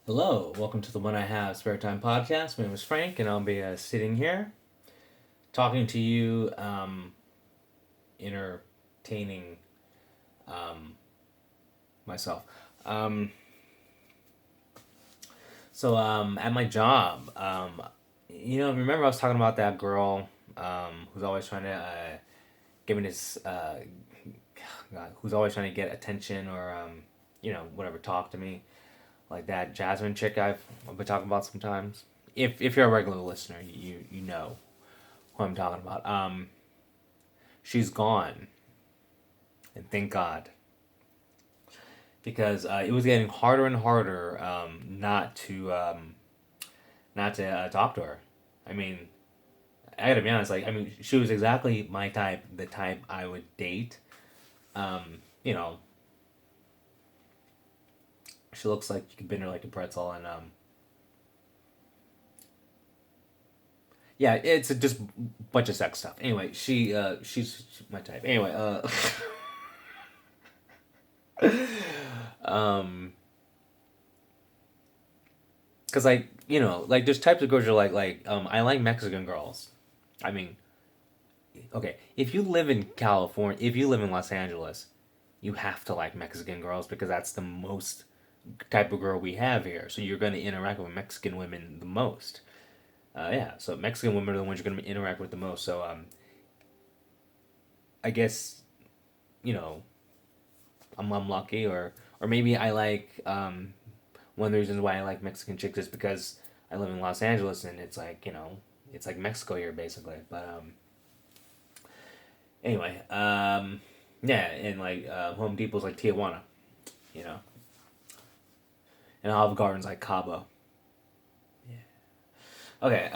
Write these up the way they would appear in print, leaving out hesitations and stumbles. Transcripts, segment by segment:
Hello, welcome to the When I Have Spare Time podcast. My name is Frank, and I'll be sitting here talking to you, entertaining um, myself. Um, at my job, remember I was talking about that girl who's always trying to give me this, God, who's always trying to get attention or, whatever, talk to me. Like that Jasmine chick I've been talking about sometimes. If you're a regular listener, you know who I'm talking about. She's gone, and thank God, because it was getting harder and harder not to talk to her. I mean, I gotta be honest. She was exactly my type, the type I would date. You know, she looks like you could bend her like a pretzel, and yeah, it's just a bunch of sex stuff. Anyway, she's my type. Anyway, um, cause like there's types of girls you're I like Mexican girls. I mean, okay, if you live in California, if you live in Los Angeles, you have to like Mexican girls because that's the most type of girl we have here. So you're gonna interact with Mexican women the most. Yeah, so Mexican women are the ones you're gonna interact with the most. So I guess you know I'm lucky, or maybe I like one of the reasons why I like Mexican chicks is because I live in Los Angeles and it's like it's like Mexico here basically. But anyway, yeah, and like Home Depot's like Tijuana, you know, and Olive Garden's like Cabo. Okay,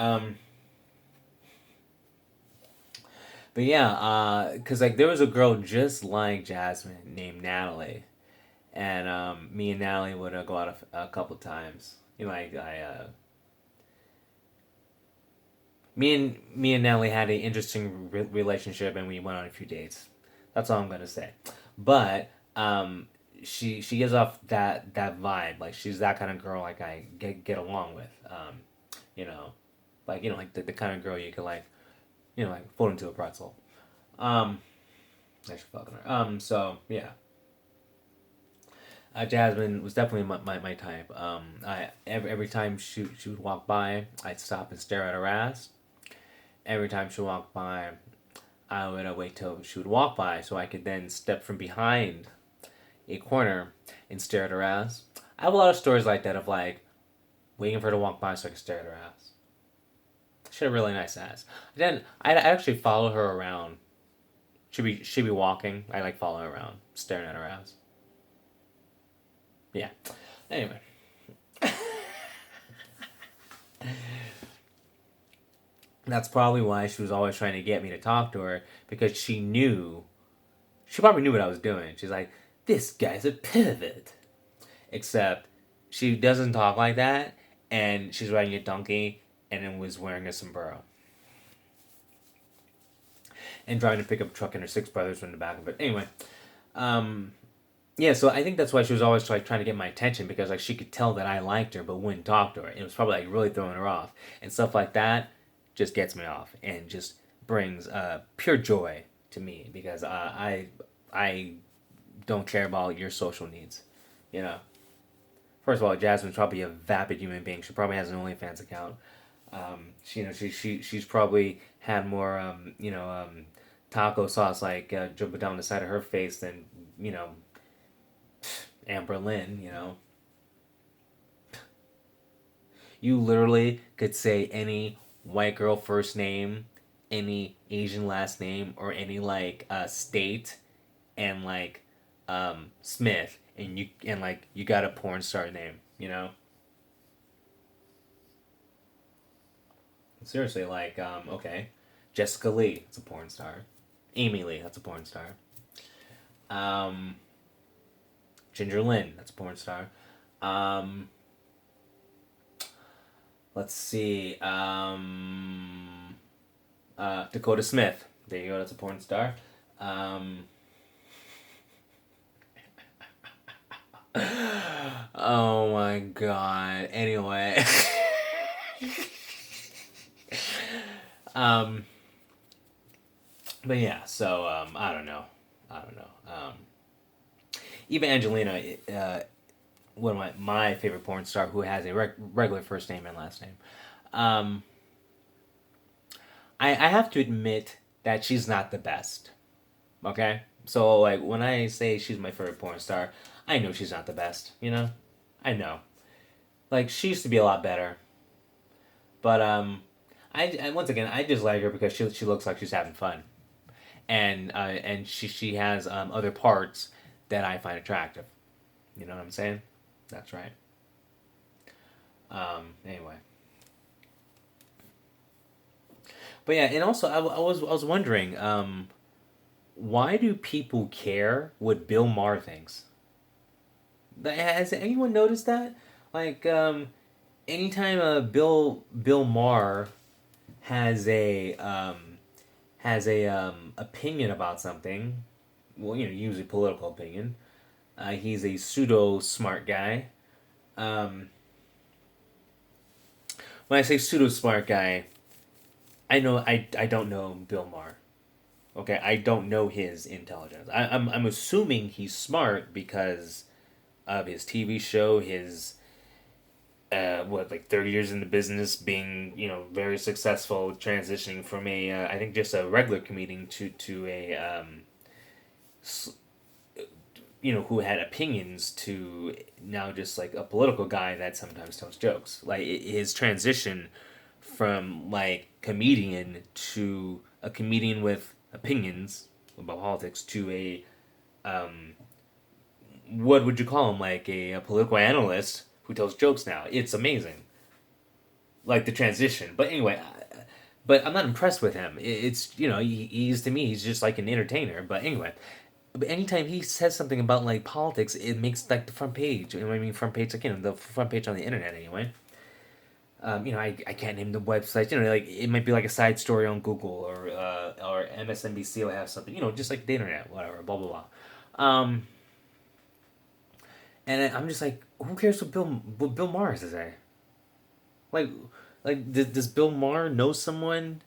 but yeah, cause like there was a girl just like Jasmine named Natalie, and me and Natalie would go out a couple times. Like me and Natalie had an interesting relationship, and we went on a few dates. That's all I'm gonna say. But she gives off that vibe. Like she's that kind of girl. Like I get along with. You know, like the kind of girl you could like like fold into a pretzel. Um, Actually fucking her. So yeah. Jasmine was definitely my type. Every time she would walk by, I'd stop and stare at her ass. Every time she walked by, I would wait till she would walk by so I could then step from behind a corner and stare at her ass. I have a lot of stories like that of like waiting for her to walk by so I could stare at her ass. She had a really nice ass. Then I'd actually follow her around. She'd be walking. I like follow her around, staring at her ass. Yeah. Anyway, that's probably why she was always trying to get me to talk to her because she probably knew what I was doing. She's like, this guy's a pivot. Except she doesn't talk like that, and she's riding a donkey and then was wearing a sombrero and driving a pickup truck, and her six brothers were in the back of it. Anyway, um, yeah, so I think that's why she was always like trying to get my attention because like she could tell that I liked her but wouldn't talk to her. It was probably like really throwing her off, and stuff like that just gets me off and just brings pure joy to me because I don't care about your social needs, you know. First of all, Jasmine's probably a vapid human being. She probably has an OnlyFans account. She's probably had more taco sauce like dripping down the side of her face than Amber Lynn. You literally could say any white girl first name, any Asian last name, or any like state, and like Smith, and you got a porn star name. Seriously, like okay, Jessica Lee, that's a porn star. Amy Lee, that's a porn star. Um, Ginger Lynn, that's a porn star. Um, let's see. Dakota Smith. There you go. That's a porn star. Um, Oh my god. Anyway. um but yeah, so I don't know. I don't know. Even Angelina, one of my favorite porn star who has a regular first name and last name. Um I have to admit that she's not the best. Okay? So like when I say she's my favorite porn star, I know she's not the best, you know? I know. Like she used to be a lot better. But once again I just like her because she looks like she's having fun. And she has other parts that I find attractive. You know what I'm saying? That's right. Anyway. But yeah, and also I was wondering, why do people care what Bill Maher thinks? Has anyone noticed that? Like, anytime Bill Maher has a opinion about something, well, usually political opinion. He's a pseudo smart guy. Um, when I say pseudo smart guy, I don't know Bill Maher. Okay, I don't know his intelligence. I'm assuming he's smart because of his TV show, his like 30 years in the business, being very successful, transitioning from a I think just a regular comedian to a who had opinions to now just like a political guy that sometimes tells jokes. Like his transition from like comedian to a comedian with opinions about politics to a what would you call him, like a political analyst who tells jokes now. It's amazing, like the transition. But anyway, but I'm not impressed with him. It's he's to me he's just like an entertainer. But anyway, but anytime he says something about like politics, it makes like the front page. You know what I mean? Front page, like the front page on the internet anyway. I can't name the website. Like it might be like a side story on Google or MSNBC will have something. Just like the internet, whatever. Blah blah blah. And I'm just like, who cares what Bill Maher has to say? Like, does Bill Maher know someone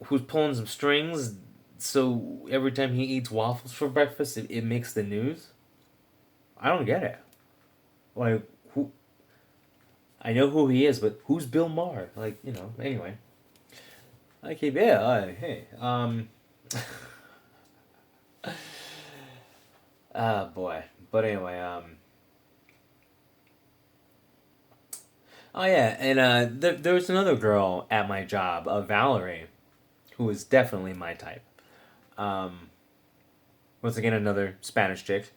who's pulling some strings? So every time he eats waffles for breakfast, it makes the news. I don't get it. Like, who? I know who he is, but who's Bill Maher? Like, Anyway, I keep hey. Boy. But anyway, oh yeah, and there was another girl at my job, Valerie, who was definitely my type. Um, Once again, another Spanish chick.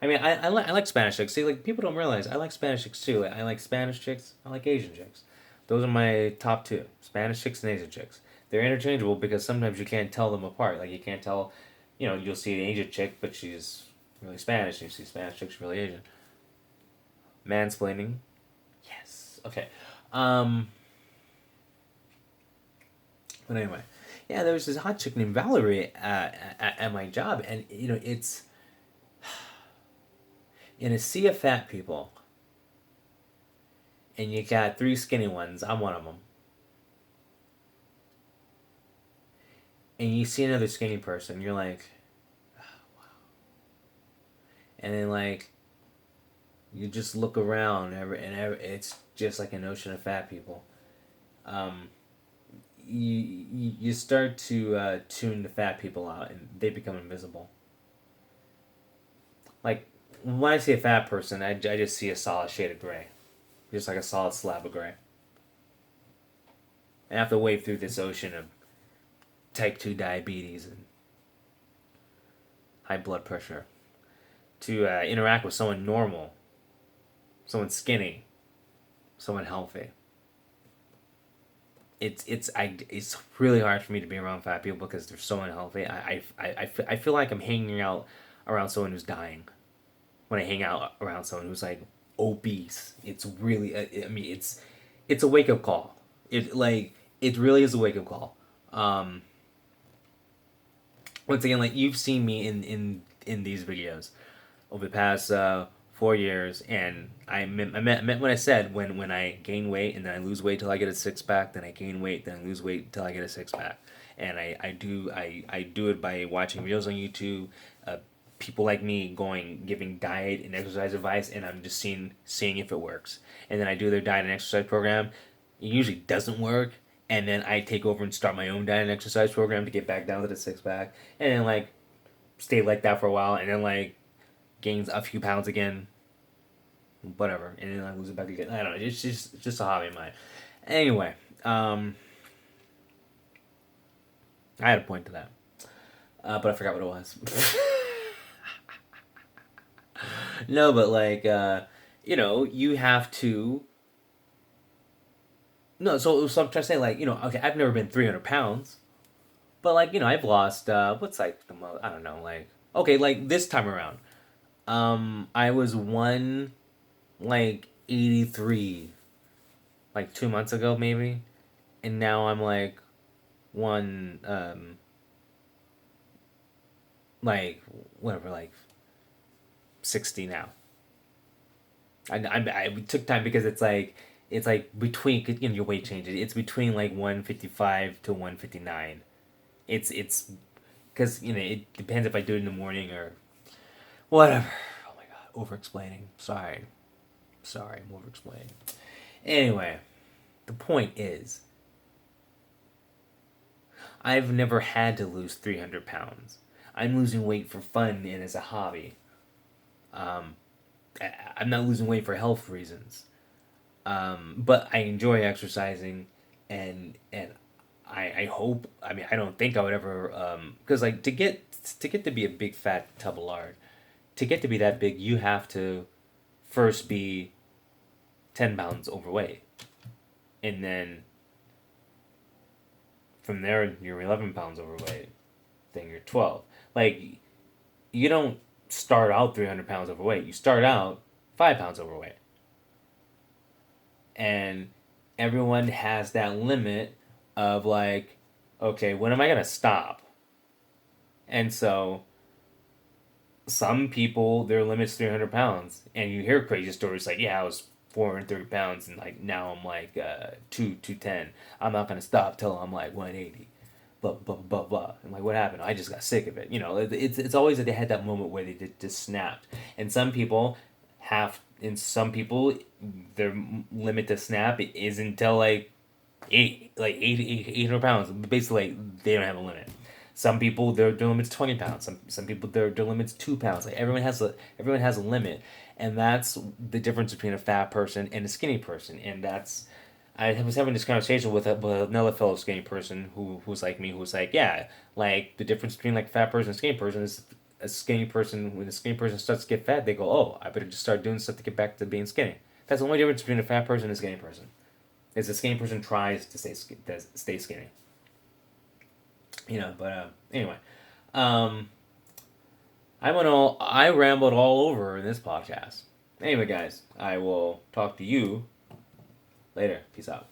I mean, I like Spanish chicks. See, like people don't realize I like Spanish chicks too. I like Spanish chicks. I like Asian chicks. Those are my top two: Spanish chicks and Asian chicks. They're interchangeable because sometimes you can't tell them apart. Like you can't tell, you'll see an Asian chick, but she's really Spanish. And you see Spanish chick, she's really Asian. Mansplaining. Yes. Okay. Um. But anyway, yeah, there was this hot chick named Valerie at my job, and it's in a sea of fat people, and you got three skinny ones. I'm one of them. And you see another skinny person, you're like, and then like you just look around, it's just like an ocean of fat people. Um, you start to tune the fat people out, and they become invisible. Like when I see a fat person, I just see a solid shade of gray, just like a solid slab of gray. I have to wade through this ocean of type 2 diabetes and high blood pressure to interact with someone normal, someone skinny, someone healthy. It's really hard for me to be around fat people because they're so unhealthy. I feel like I'm hanging out around someone who's dying when I hang out around someone who's like obese. It's really I mean it's a wake up call. It really is a wake up call. Um, Once again, like you've seen me in these videos over the past 4 years, and I meant what I said when I gain weight and then I lose weight till I get a six pack, then I gain weight, then I lose weight till I get a six pack, and I do it by watching videos on YouTube, people like me going giving diet and exercise advice, and I'm just seeing if it works, and then I do their diet and exercise program. It usually doesn't work, and then I take over and start my own diet and exercise program to get back down to the six pack, and then like stay like that for a while, and then like gains a few pounds again, whatever, and then I lose it back again. I don't know. It's just a hobby of mine. Anyway, I had a point to that, but I forgot what it was. No, but like you have to. No, so I'm trying to say like okay, I've never been 300 pounds, but like I've lost what's like the most, I don't know, like okay, like this time around, I was one like 83 like 2 months ago maybe, and now I'm like one like whatever, like 60 now. I took time because it's like between your weight changes. It's between like 155 to 159. It's because it depends if I do it in the morning or whatever. Oh my god, over explaining. Sorry, I'm over explaining. Anyway, the point is, I've never had to lose 300 pounds. I'm losing weight for fun and as a hobby. Um, I'm not losing weight for health reasons. But I enjoy exercising, and I hope. I mean, I don't think I would ever because like to get to be a big fat tub of lard, to get to be that big, you have to first be 10 pounds overweight, and then from there you're 11 pounds overweight, then you're 12. Like you don't start out 300 pounds overweight. You start out 5 pounds overweight, and everyone has that limit of like, okay, when am I gonna stop? And so some people their limit's 300 pounds, and you hear crazy stories like, yeah, I was 430 pounds, and like now I'm like 210. I'm not gonna stop till I'm like 180. Blah blah blah blah. And like, what happened? I just got sick of it. It's always that they had that moment where they just snapped. And some people their limit to snap is until like 800 pounds. Basically, like, they don't have a limit. Some people their limit's 20 pounds. Some people their limit's 2 pounds. Like everyone has a limit, and that's the difference between a fat person and a skinny person. And that's I was having this conversation with another fellow skinny person who's like me, who's like, yeah, like the difference between like a fat person and a skinny person is a skinny person, when a skinny person starts to get fat, they go, oh, I better just start doing stuff to get back to being skinny. That's the only difference between a fat person and a skinny person. Is a skinny person tries to stay skinny. But anyway, um, I rambled all over in this podcast. Anyway, guys, I will talk to you later. Peace out.